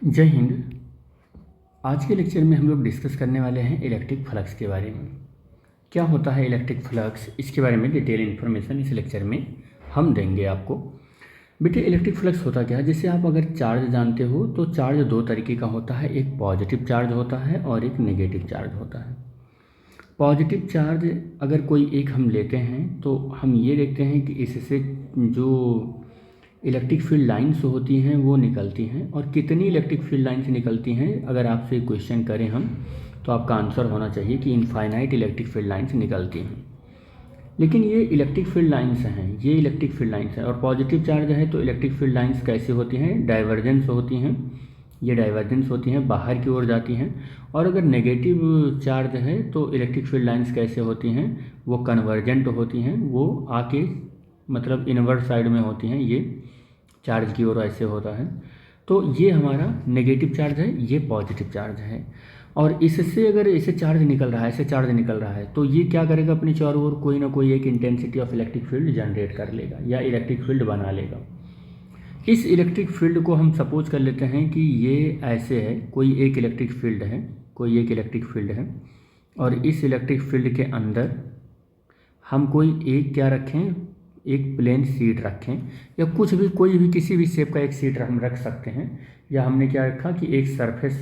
जय हिंद। आज के लेक्चर में हम लोग डिस्कस करने वाले हैं इलेक्ट्रिक फ्लक्स के बारे में। क्या होता है इलेक्ट्रिक फ्लक्स, इसके बारे में डिटेल इन्फॉर्मेशन इस लेक्चर में हम देंगे आपको। बेटे, इलेक्ट्रिक फ्लक्स होता क्या है? जैसे आप अगर चार्ज जानते हो तो चार्ज दो तरीके का होता है, एक पॉजिटिव चार्ज होता है और एक नेगेटिव चार्ज होता है। पॉजिटिव चार्ज अगर कोई एक हम लेते हैं तो हम ये देखते हैं कि इससे जो इलेक्ट्रिक फील्ड लाइंस होती हैं वो निकलती हैं, और कितनी इलेक्ट्रिक फील्ड लाइंस निकलती हैं अगर आपसे क्वेश्चन करें हम तो आपका आंसर होना चाहिए कि इनफाइनाइट इलेक्ट्रिक फील्ड लाइंस निकलती हैं। लेकिन ये इलेक्ट्रिक फील्ड लाइंस हैं, ये इलेक्ट्रिक फील्ड लाइंस हैं। और पॉजिटिव चार्ज है तो इलेक्ट्रिक फील्ड लाइंस कैसे होती हैं? डाइवर्जेंस होती हैं, ये डाइवर्जेंस होती हैं, बाहर की ओर जाती हैं। और अगर नेगेटिव चार्ज है तो इलेक्ट्रिक फील्ड लाइंस कैसे होती हैं? वो कन्वर्जेंट होती हैं, वो आके मतलब इनवर्ट साइड में होती हैं, ये चार्ज की ओर ऐसे होता है। तो ये हमारा नेगेटिव चार्ज है, ये पॉजिटिव चार्ज है। और इससे अगर ऐसे चार्ज निकल रहा है, ऐसे चार्ज निकल रहा है तो ये क्या करेगा? अपनी चारों ओर कोई ना कोई एक intensity of electric field generate कर लेगा या इलेक्ट्रिक फील्ड बना लेगा। इस इलेक्ट्रिक फील्ड को हम सपोज कर लेते हैं कि ये ऐसे है, कोई एक इलेक्ट्रिक फील्ड है, कोई एक इलेक्ट्रिक फील्ड है। और इस इलेक्ट्रिक फील्ड के अंदर हम कोई एक क्या रखें, एक प्लेन शीट रखें, या कुछ भी कोई भी किसी भी शेप का एक शीट हम रख सकते हैं। या हमने क्या रखा कि एक सरफेस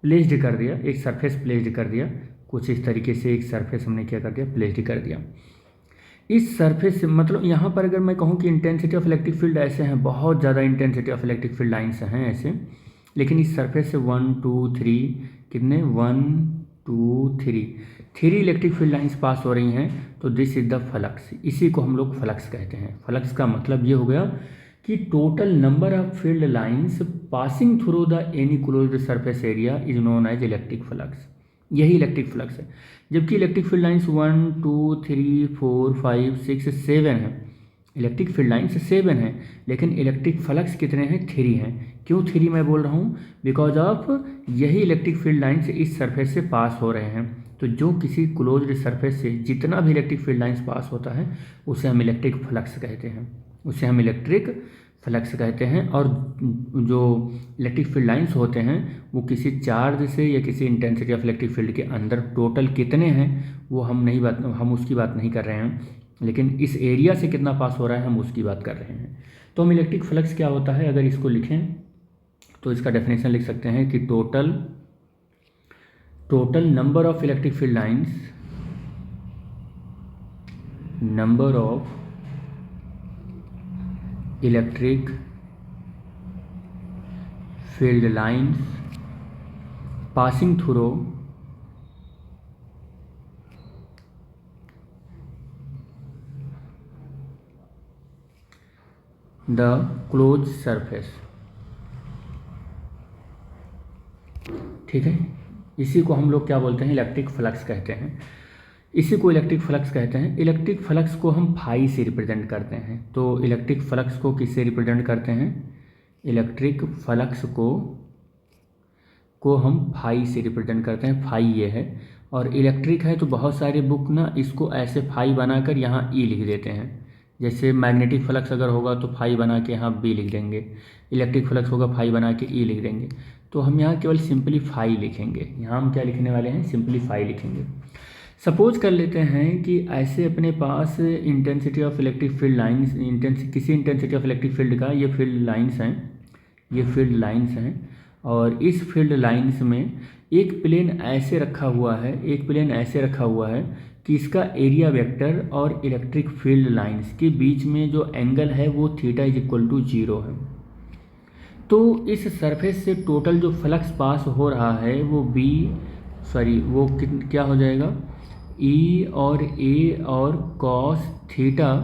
प्लेस्ड कर दिया, एक सरफेस प्लेस्ड कर दिया, कुछ इस तरीके से एक सरफेस हमने क्या कर दिया, प्लेस्ड कर दिया। इस सरफेस से मतलब यहाँ पर अगर मैं कहूँ कि इंटेंसिटी ऑफ इलेक्ट्रिक फील्ड ऐसे हैं, बहुत ज़्यादा intensity of electric field lines हैं ऐसे, लेकिन इस सरफेस से 1 2 3 कितने 1 2 3 इलेक्ट्रिक फील्ड लाइन्स पास हो रही हैं, तो दिस इज द फ्लक्स। इसी को हम लोग फ्लक्स कहते हैं। फ्लक्स का मतलब ये हो गया कि total number of field lines passing through the any closed surface area is known as electric flux. यही इलेक्ट्रिक फ्लक्स है। जबकि इलेक्ट्रिक फील्ड लाइन्स 1 2 3 4 5 6 7 हैं, इलेक्ट्रिक फील्ड लाइन्स 7 हैं, लेकिन इलेक्ट्रिक फ्लक्स कितने हैं? 3 हैं। क्यों 3 मैं बोल रहा हूँ? बिकॉज ऑफ यही इलेक्ट्रिक फील्ड लाइन्स इस सरफेस से पास हो रहे हैं। तो जो किसी क्लोज्ड सरफेस से जितना भी इलेक्ट्रिक फील्ड लाइन्स पास होता है उसे हम इलेक्ट्रिक फ्लक्स कहते हैं, उसे हम इलेक्ट्रिक फ्लक्स कहते हैं। और जो इलेक्ट्रिक फील्ड लाइन्स होते हैं वो किसी चार्ज से या किसी इंटेंसिटी ऑफ इलेक्ट्रिक फील्ड के अंदर टोटल कितने हैं वो हम उसकी बात नहीं कर रहे हैं, लेकिन इस एरिया से कितना पास हो रहा है हम उसकी बात कर रहे हैं। तो हम इलेक्ट्रिक फ्लक्स क्या होता है अगर इसको लिखें तो इसका डेफिनेशन लिख सकते हैं कि total number of electric field lines, number of electric field lines passing through the close surface. ठीक है, इसी को हम लोग क्या बोलते हैं? इलेक्ट्रिक फ्लक्स कहते हैं। इसी को इलेक्ट्रिक फ्लक्स कहते हैं। इलेक्ट्रिक फ्लक्स को हम फाई से रिप्रेजेंट करते हैं। तो इलेक्ट्रिक फ्लक्स को किससे रिप्रेजेंट करते हैं? इलेक्ट्रिक फ्लक्स को हम फाई से रिप्रेजेंट करते हैं। फाई ये है, और इलेक्ट्रिक है तो बहुत सारे बुक ना इसको ऐसे फाई बनाकर यहाँ ई लिख देते हैं। जैसे मैग्नेटिक फ्लक्स अगर होगा तो फाई बना के यहाँ बी लिख देंगे, इलेक्ट्रिक फ्लक्स होगा फाई बना के ई लिख देंगे। तो हम यहाँ केवल सिंपलीफाई लिखेंगे। यहाँ हम क्या लिखने वाले हैं? सिंपलीफाई लिखेंगे। सपोज कर लेते हैं कि ऐसे अपने पास intensity of electric field lines, किसी इंटेंसिटी ऑफ इलेक्ट्रिक फील्ड का ये फील्ड लाइन्स हैं, ये फील्ड लाइन्स हैं। और इस फील्ड लाइन्स में एक प्लेन ऐसे रखा हुआ है, एक प्लेन ऐसे रखा हुआ है कि इसका एरिया वेक्टर और इलेक्ट्रिक फील्ड लाइन्स के बीच में जो एंगल है वो थीटा इज इक्वल टू 0 है। तो इस सरफेस से टोटल जो फ्लक्स पास हो रहा है वो क्या हो जाएगा? ई और ए और कॉस थीटा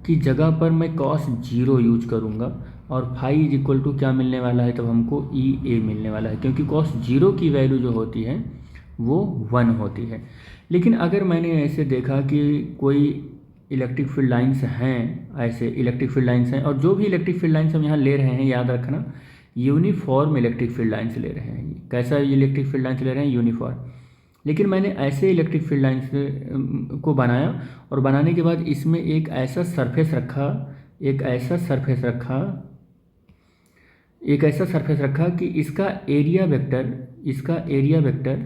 की जगह पर मैं कॉस 0 यूज करूँगा, और फाई इज इक्वल टू क्या मिलने वाला है? तब हमको ई ए मिलने वाला है, क्योंकि कॉस 0 की वैल्यू जो होती है वो 1 होती है। लेकिन अगर मैंने ऐसे देखा कि कोई इलेक्ट्रिक फील्ड लाइन्स हैं, ऐसे इलेक्ट्रिक फील्ड लाइन्स हैं, और जो भी इलेक्ट्रिक फील्ड लाइन्स हम यहाँ ले रहे हैं, याद रखना यूनिफॉर्म इलेक्ट्रिक फील्ड लाइन्स ले रहे हैं। कैसा इलेक्ट्रिक फील्ड लाइन्स ले रहे हैं? यूनिफॉर्म। लेकिन मैंने ऐसे इलेक्ट्रिक फील्ड लाइन्स को बनाया, और बनाने के बाद इसमें एक ऐसा सरफेस रखा एक ऐसा सरफेस रखा कि इसका area vector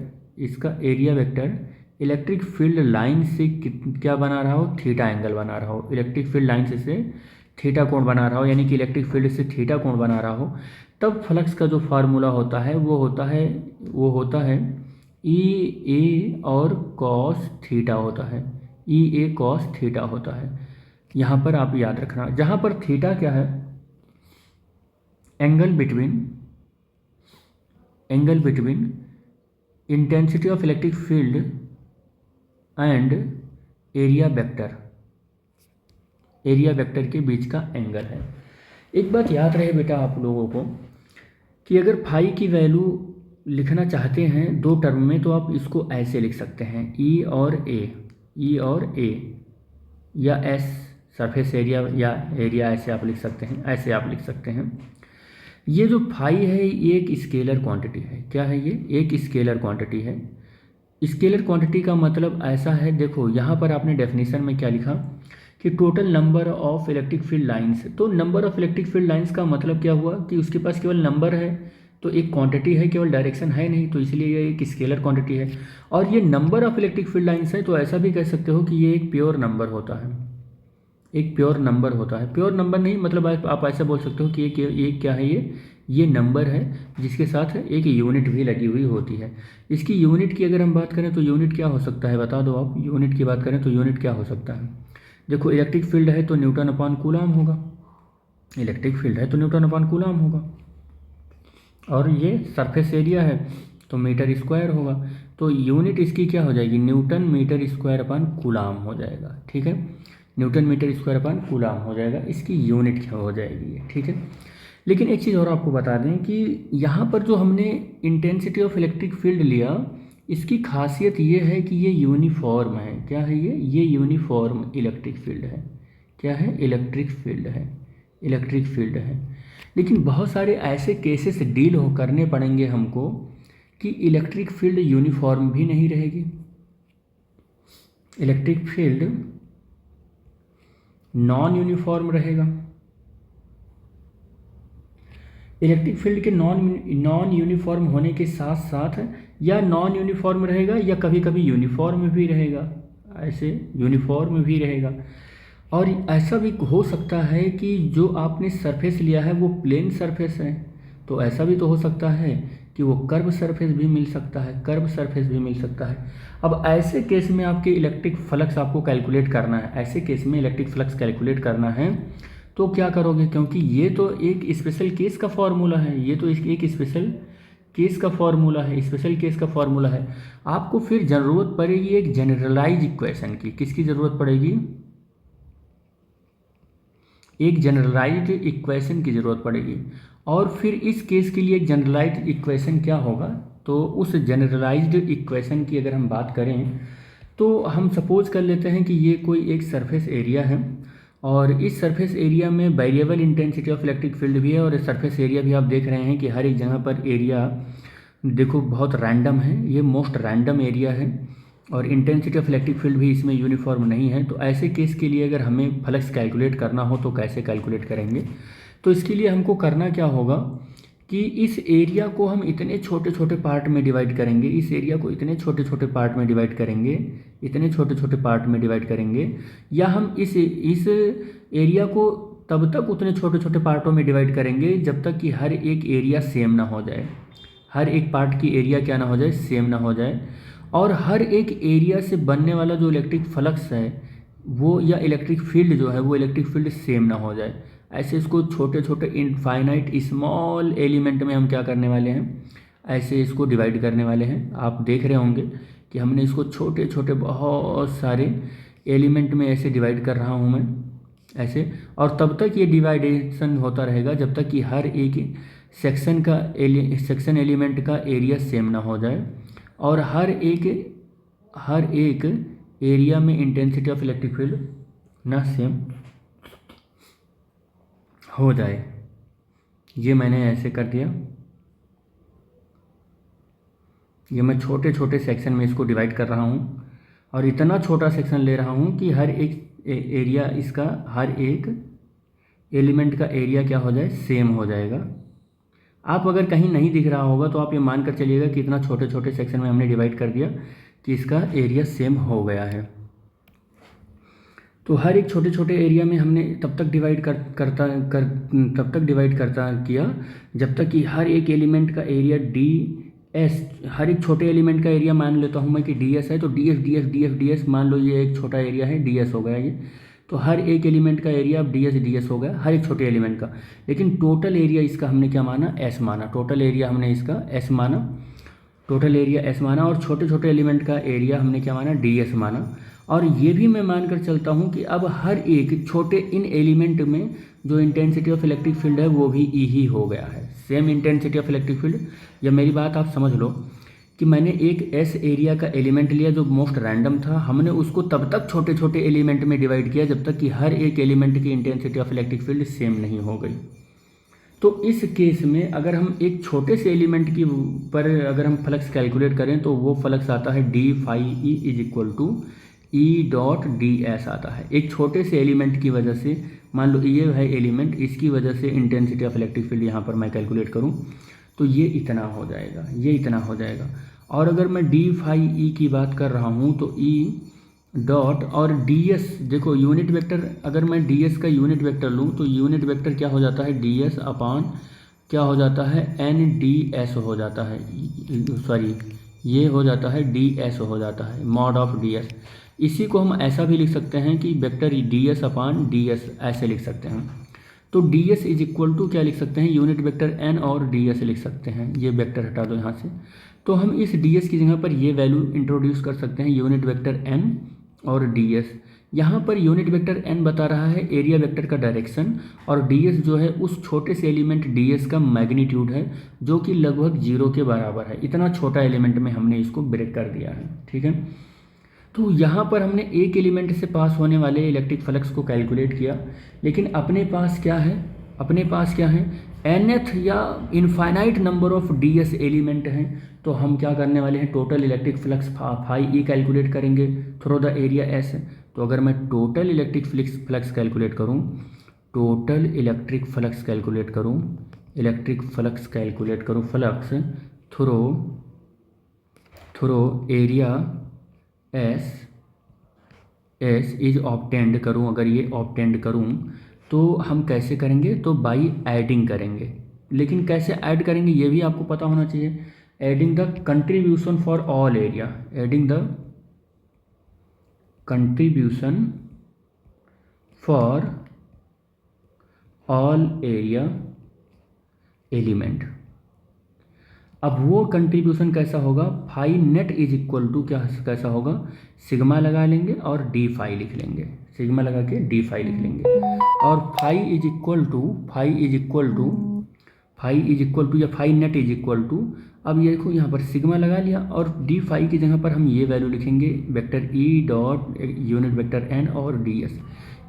electric field line से क्या बना रहा हो, थीटा एंगल बना रहा हो, इलेक्ट्रिक फील्ड लाइन से थीटा कोण बना रहा हो, यानी कि इलेक्ट्रिक फील्ड से थीटा कोण बना रहा हो, तब फ्लक्स का जो फार्मूला होता है वो होता है ई ए और कॉस थीटा होता है, ई ए कॉस थीटा होता है। यहाँ पर आप याद रखना, जहाँ पर थीटा क्या है, angle between intensity of electric field and area vector के बीच का एंगल है। एक बात याद रहे बेटा आप लोगों को कि अगर फाई की वैल्यू लिखना चाहते हैं दो टर्म में तो आप इसको ऐसे लिख सकते हैं, ई और ए या एस सरफेस एरिया या एरिया, ऐसे आप लिख सकते हैं। ये जो फाई है ये एक स्केलर क्वांटिटी है। क्या है ये? एक स्केलर क्वांटिटी है। स्केलर क्वांटिटी का मतलब ऐसा है, देखो यहाँ पर आपने डेफिनेशन में क्या लिखा कि total number of electric field lines. तो number of electric field lines का मतलब क्या हुआ कि उसके पास केवल नंबर है, तो एक क्वांटिटी है, केवल डायरेक्शन है नहीं, तो इसलिए ये एक स्केलर क्वांटिटी है। और ये number of electric field lines है, तो ऐसा भी कह सकते हो कि ये एक प्योर नंबर होता है, प्योर नंबर नहीं, मतलब आप ऐसा बोल सकते हो कि ये क्या है, ये नंबर है जिसके साथ एक यूनिट भी लगी हुई होती है। इसकी यूनिट की अगर हम बात करें तो यूनिट क्या हो सकता है, बता दो आप। यूनिट की बात करें तो यूनिट क्या हो सकता है? देखो इलेक्ट्रिक फील्ड है तो न्यूटन अपॉन कूलम होगा, और ये सरफेस एरिया है तो मीटर स्क्वायर होगा। तो यूनिट इसकी क्या हो जाएगी, newton metre square upon coulomb हो जाएगा। ठीक है, newton metre square upon coulomb हो जाएगा, इसकी यूनिट क्या हो जाएगी ये। ठीक है, लेकिन एक चीज़ और आपको बता दें कि यहाँ पर जो हमने इंटेंसिटी ऑफ इलेक्ट्रिक फील्ड लिया, इसकी खासियत ये है कि ये यूनिफॉर्म है। क्या है ये यूनिफॉर्म इलेक्ट्रिक फील्ड है। क्या है? इलेक्ट्रिक फील्ड है। लेकिन बहुत सारे ऐसे केसेस डील करने पड़ेंगे हमको कि इलेक्ट्रिक फील्ड यूनिफॉर्म भी नहीं रहेगी। इलेक्ट्रिक फील्ड नॉन यूनिफॉर्म रहेगा। इलेक्ट्रिक फील्ड के नॉन यूनिफॉर्म होने के साथ साथ या नॉन यूनिफॉर्म रहेगा या कभी कभी यूनिफॉर्म भी रहेगा, ऐसे यूनिफॉर्म भी रहेगा। और ऐसा भी हो सकता है कि जो आपने सरफेस लिया है वो प्लेन सरफेस है, तो ऐसा भी तो हो सकता है कि वो कर्व सरफेस भी मिल सकता है। अब ऐसे केस में आपके इलेक्ट्रिक फ्लक्स आपको कैलकुलेट करना है, तो क्या करोगे, क्योंकि ये तो एक स्पेशल केस का फॉर्मूला है, आपको फिर ज़रूरत पड़ेगी एक जनरलाइज इक्वेशन की। किसकी ज़रूरत पड़ेगी? एक जनरलाइज्ड इक्वेशन की ज़रूरत पड़ेगी। और फिर इस केस के लिए एक जनरलाइज्ड इक्वेशन क्या होगा, तो उस जनरलाइज्ड इक्वेशन की अगर हम बात करें तो हम सपोज कर लेते हैं कि ये कोई एक सरफेस एरिया है, और इस सरफेस एरिया में variable intensity of electric field भी है, और सरफेस एरिया भी आप देख रहे हैं कि हर एक जगह पर एरिया देखो बहुत रैंडम है, ये मोस्ट रैंडम एरिया है, और इंटेंसिटी ऑफ इलेक्ट्रिक फील्ड भी इसमें यूनिफॉर्म नहीं है। तो ऐसे केस के लिए अगर हमें फ्लक्स कैलकुलेट करना हो तो कैसे कैलकुलेट करेंगे? तो इसके लिए हमको करना क्या होगा कि इस एरिया को हम इतने छोटे छोटे पार्ट में डिवाइड करेंगे, इतने छोटे छोटे पार्ट में डिवाइड करेंगे, या हम इस एरिया को तब तक उतने छोटे छोटे पार्टों में डिवाइड करेंगे जब तक कि हर एक एरिया सेम ना हो जाए, हर एक पार्ट की एरिया क्या ना हो जाए, सेम ना हो जाए, और हर एक एरिया से बनने वाला जो इलेक्ट्रिक फ्लक्स है वो, या इलेक्ट्रिक फील्ड जो है वो इलेक्ट्रिक फील्ड सेम ना हो जाए। ऐसे इसको छोटे छोटे इनफाइनाइट स्मॉल एलिमेंट में हम क्या करने वाले हैं, ऐसे इसको डिवाइड करने वाले हैं। आप देख रहे होंगे कि हमने इसको छोटे छोटे बहुत सारे एलिमेंट में ऐसे डिवाइड कर रहा हूँ मैं ऐसे, और तब तक ये डिवाइडेशन होता रहेगा जब तक कि हर एक सेक्शन एलिमेंट का एरिया सेम ना हो जाए, और हर एक एरिया में इंटेंसिटी ऑफ इलेक्ट्रिक फील्ड ना सेम हो जाए। ये मैंने ऐसे कर दिया, ये मैं छोटे छोटे सेक्शन में इसको डिवाइड कर रहा हूँ, और इतना छोटा सेक्शन ले रहा हूँ कि हर एक एरिया इसका, हर एक एलिमेंट का एरिया क्या हो जाए, सेम हो जाएगा। आप अगर कहीं नहीं दिख रहा होगा तो आप ये मान कर चलिएगा कि इतना छोटे छोटे सेक्शन में हमने डिवाइड कर दिया कि इसका एरिया सेम हो गया है। तो हर एक छोटे छोटे एरिया में हमने तब तक डिवाइड करता किया जब तक कि हर एक एलिमेंट का एरिया डी एस, हर एक छोटे एलिमेंट का एरिया मान लेता हूँ मैं कि डी एस है, तो D S D S D S D S, मान लो ये एक छोटा एरिया है, डी एस हो गया ये। तो हर एक एलिमेंट का एरिया अब डी एस हो गया, हर एक छोटे एलिमेंट का। लेकिन टोटल एरिया इसका हमने क्या माना, एस माना। टोटल एरिया हमने इसका एस माना, टोटल एरिया एस माना, और छोटे छोटे एलिमेंट का एरिया हमने क्या माना, डी एस माना। और ये भी मैं मानकर चलता हूँ कि अब हर एक छोटे इन एलिमेंट में जो इंटेंसिटी ऑफ इलेक्ट्रिक फील्ड है वो भी ई ही हो गया है, same intensity of electric field. या मेरी बात आप समझ लो कि मैंने एक एस एरिया का एलिमेंट लिया जो मोस्ट रैंडम था, हमने उसको तब तक छोटे छोटे एलिमेंट में डिवाइड किया जब तक कि हर एक एलिमेंट की intensity of electric field same नहीं हो गई। तो इस केस में अगर हम एक छोटे से एलिमेंट की पर अगर हम फ्लक्स कैलकुलेट करें तो वो फ्लक्स आता है D phi E is equal to E dot D S आता है। एक छोटे से एलिमेंट की वजह से, मान लो ये है एलिमेंट, इसकी वजह से इंटेंसिटी ऑफ इलेक्ट्रिक फील्ड यहाँ पर मैं कैलकुलेट करूँ तो ये इतना हो जाएगा, ये इतना हो जाएगा। और अगर मैं डी फाई ई की बात कर रहा हूँ तो ई डॉट और डी एस, देखो यूनिट वेक्टर, अगर मैं डी एस का यूनिट वेक्टर लूँ तो यूनिट वेक्टर क्या हो जाता है, डी एस अपान क्या हो जाता है, एन डी एस हो जाता है, सॉरी ये हो जाता है डी एस हो जाता है, मॉड ऑफ डी एस। इसी को हम ऐसा भी लिख सकते हैं कि vector D S upon D S, ऐसे लिख सकते हैं। तो D S is equal to क्या लिख सकते हैं, यूनिट वेक्टर एन और डी एस लिख सकते हैं। ये वेक्टर हटा दो यहाँ से, तो हम इस डी एस की जगह पर ये वैल्यू इंट्रोड्यूस कर सकते हैं, यूनिट वेक्टर एन और डी एस। यहाँ पर यूनिट वेक्टर एन बता रहा है एरिया वेक्टर का डायरेक्शन, और डी एस जो है उस छोटे से एलिमेंट डी एस का मैग्नीट्यूड है जो कि लगभग 0 के बराबर है। इतना छोटा एलिमेंट में हमने इसको ब्रेक कर दिया है, ठीक है। तो यहाँ पर हमने एक एलिमेंट से पास होने वाले इलेक्ट्रिक फ्लक्स को कैलकुलेट किया, लेकिन अपने पास क्या है, अपने पास क्या है, nth या infinite number of D S element हैं। तो हम क्या करने वाले हैं, total electric flux phi E calculate करेंगे थ्रू द एरिया एस। तो अगर मैं टोटल इलेक्ट्रिक फ्लक्स कैलकुलेट करूँ, टोटल इलेक्ट्रिक फ्लक्स कैलकुलेट करूँ, इलेक्ट्रिक फ्लक्स कैलकुलेट करूँ, flux through area S is obtained करूँ, अगर ये ऑब्टेंड करूँ तो हम कैसे करेंगे, तो बाई एडिंग करेंगे। लेकिन कैसे ऐड करेंगे ये भी आपको पता होना चाहिए। Adding the contribution for all area, adding the contribution for all area element. अब वो कंट्रीब्यूशन कैसा होगा, phi net is equal to क्या कैसा होगा, सिग्मा लगा लेंगे और डी फाई लिख लेंगे, सिग्मा लगा के डी फाई लिख लेंगे। और फाई इज इक्वल टू या phi net is equal to, अब ये देखो यहाँ पर सिग्मा लगा लिया और डी फाई की जगह पर हम ये वैल्यू लिखेंगे, vector E dot unit vector N और डी एस,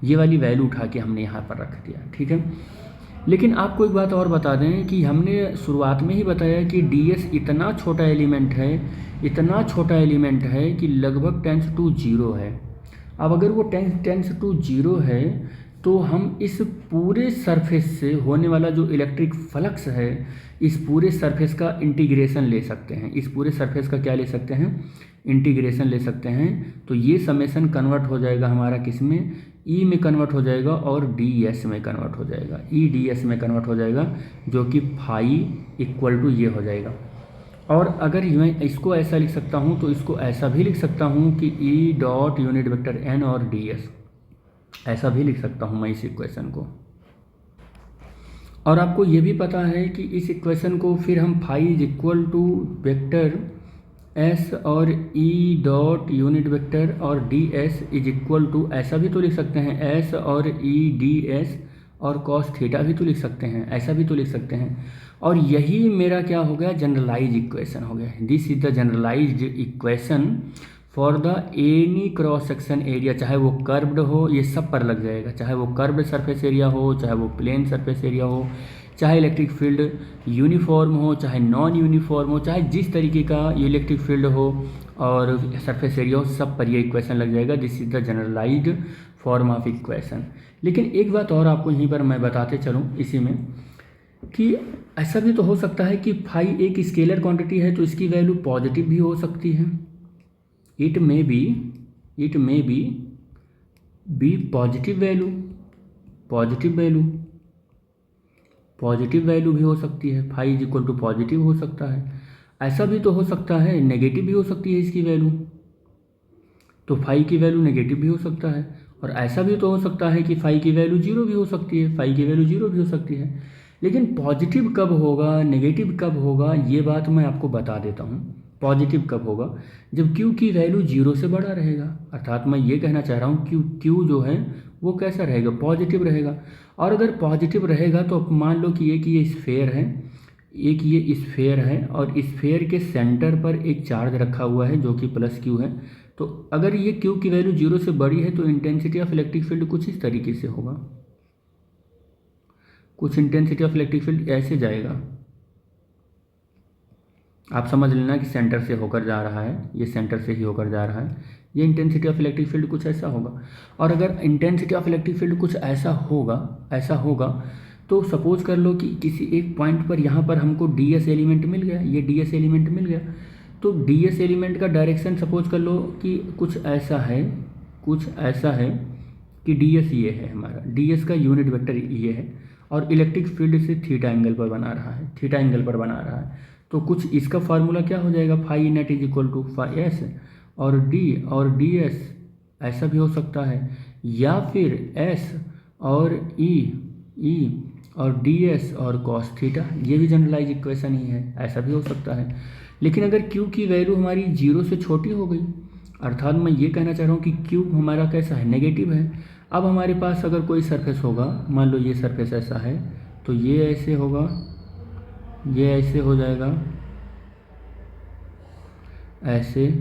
ये वाली वैल्यू उठा के हमने यहाँ पर रख दिया, ठीक है। लेकिन आपको एक बात और बता दें कि हमने शुरुआत में ही बताया कि डी एस इतना छोटा एलिमेंट है, इतना छोटा एलिमेंट है कि लगभग टेंस टू 0 है। अब अगर वो टेंस टू 0 है तो हम इस पूरे सरफेस से होने वाला जो इलेक्ट्रिक फ्लक्स है, इस पूरे सरफेस का इंटीग्रेशन ले सकते हैं, इस पूरे सरफेस का क्या ले सकते हैं, इंटीग्रेशन ले सकते हैं। तो ये समेशन कन्वर्ट हो जाएगा हमारा किस में, ई में कन्वर्ट हो जाएगा और डी एस में कन्वर्ट हो जाएगा, ई डी एस में कन्वर्ट हो जाएगा, जो कि फाई इक्वल टू ये हो जाएगा। और अगर मैं इसको ऐसा लिख सकता हूँ तो इसको ऐसा भी लिख सकता हूँ कि E dot unit vector N और डी एस, ऐसा भी लिख सकता हूँ मैं इस इक्वेशन को। और आपको ये भी पता है कि इस इक्वेशन को फिर हम phi is equal to vector S और ई डॉट यूनिट वेक्टर और D S is equal to, ऐसा भी तो लिख सकते हैं, एस और ई डी एस और कॉस थीटा भी तो लिख सकते हैं, ऐसा भी तो लिख सकते हैं। और यही मेरा क्या हो गया, जनरलाइज इक्वेशन हो गया। This is the generalised equation for the any cross section area, चाहे वो कर्व्ड हो, ये सब पर लग जाएगा, चाहे वो कर्व्ड सरफेस एरिया हो, चाहे वो प्लेन सरफेस एरिया हो, चाहे इलेक्ट्रिक फील्ड यूनिफॉर्म हो, चाहे नॉन यूनिफॉर्म हो, चाहे जिस तरीके का इलेक्ट्रिक फील्ड हो और सरफेस एरिया हो, सब पर ये इक्वेशन लग जाएगा। This is the generalised form of equation. लेकिन एक बात और आपको यहीं पर मैं बताते चलूँ इसी में, कि ऐसा भी तो हो सकता है कि फाई एक स्केलर क्वांटिटी है तो इसकी वैल्यू पॉजिटिव भी हो सकती है। It may be positive value, positive value भी हो सकती है। Phi is equal to positive हो सकता है। ऐसा भी तो हो सकता है नेगेटिव भी हो सकती है इसकी वैल्यू, तो फाई की वैल्यू नेगेटिव भी हो सकता है। और ऐसा भी तो हो सकता है कि फाई की वैल्यू जीरो भी हो सकती है, फाई की वैल्यू जीरो भी हो सकती है। लेकिन पॉजिटिव कब होगा, नेगेटिव कब होगा, ये बात मैं आपको बता देता हूँ। पॉजिटिव कब होगा, जब क्यू की वैल्यू जीरो से बड़ा रहेगा। अर्थात मैं ये कहना चाह रहा हूँ क्यू जो है वो कैसा रहेगा, पॉजिटिव रहेगा। और अगर पॉजिटिव रहेगा तो मान लो कि ये स्फेयर है, एक ये स्फेयर है और स्फेयर के सेंटर पर एक चार्ज रखा हुआ है जो कि प्लस क्यू है। तो अगर ये क्यू की वैल्यू जीरो से बड़ी है तो इंटेंसिटी ऑफ इलेक्ट्रिक फील्ड कुछ इस तरीके से होगा, कुछ इंटेंसिटी ऑफ इलेक्ट्रिक फील्ड ऐसे जाएगा। आप समझ लेना कि सेंटर से होकर जा रहा है, ये सेंटर से ही होकर जा रहा है। ये इंटेंसिटी ऑफ इलेक्ट्रिक फील्ड कुछ ऐसा होगा। और अगर इंटेंसिटी ऑफ इलेक्ट्रिक फील्ड कुछ ऐसा होगा तो सपोज कर लो कि किसी एक पॉइंट पर यहाँ पर हमको डी एस एलिमेंट मिल गया, ये डी एस एलिमेंट मिल गया। तो डी एस एलिमेंट का डायरेक्शन सपोज कर लो कि कुछ ऐसा है कि डी एस ये है, हमारा डी एस का यूनिट वेक्टर ये है और इलेक्ट्रिक फील्ड से थीटा एंगल पर बना रहा है। तो कुछ इसका फार्मूला क्या हो जाएगा, phi net is equal to phi S और डी एस ऐसा भी हो सकता है, या फिर एस और ई और डी एस और कॉस थीटा, ये भी जनरलाइज इक्वेशन ही है, ऐसा भी हो सकता है। लेकिन अगर क्यू की वैल्यू हमारी जीरो से छोटी हो गई, अर्थात मैं ये कहना चाह रहा हूँ कि क्यू हमारा कैसा है, नेगेटिव है। अब हमारे पास अगर कोई सरफेस होगा, मान लो ये सरफेस ऐसा है तो ये ऐसे होगा, ये ऐसे हो जाएगा, ऐसे।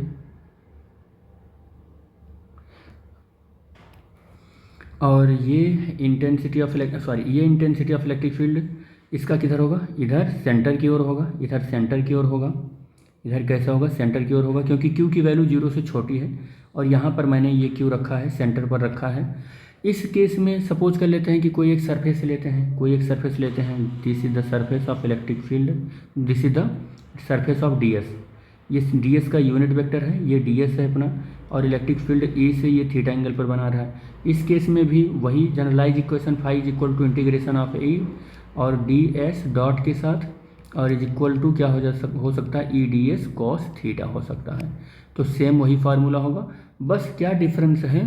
और ये इंटेंसिटी ऑफ इलेक्ट्रिक फील्ड इसका किधर होगा, इधर सेंटर की ओर होगा, इधर कैसा होगा, सेंटर की ओर होगा, क्योंकि क्यू की वैल्यू जीरो से छोटी है और यहाँ पर मैंने ये क्यू रखा है, सेंटर पर रखा है। इस केस में सपोज कर लेते हैं कि कोई एक सरफेस लेते हैं, this is the surface of electric field, this is the surface of D S. ये डी एस का यूनिट वेक्टर है, ये डी एस है अपना, और इलेक्ट्रिक फील्ड ए से ये थीटा एंगल पर बना रहा है। इस केस में भी वही generalised equation, phi is equal to integration of A और डी एस डॉट के साथ, और इज इक्वल टू क्या हो सकता है, ई डी एस कॉस थीटा हो सकता है। तो सेम वही फार्मूला होगा, बस क्या डिफरेंस है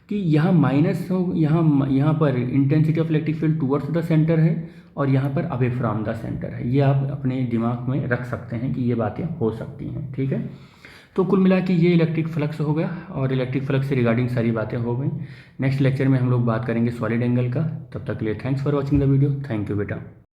कि यहाँ माइनस हो, यहाँ पर intensity of electric field towards the centre है और यहाँ पर अवे फ्रॉम द सेंटर है। ये आप अपने दिमाग में रख सकते हैं कि ये बातें हो सकती हैं, ठीक है। तो कुल मिला के ये इलेक्ट्रिक फ्लक्स हो गया और इलेक्ट्रिक फ्लक्स से रिगार्डिंग सारी बातें हो गई। नेक्स्ट लेक्चर में हम लोग बात करेंगे सॉलिड एंगल का। तब तक के लिए thanks for watching the video. Thank you बेटा।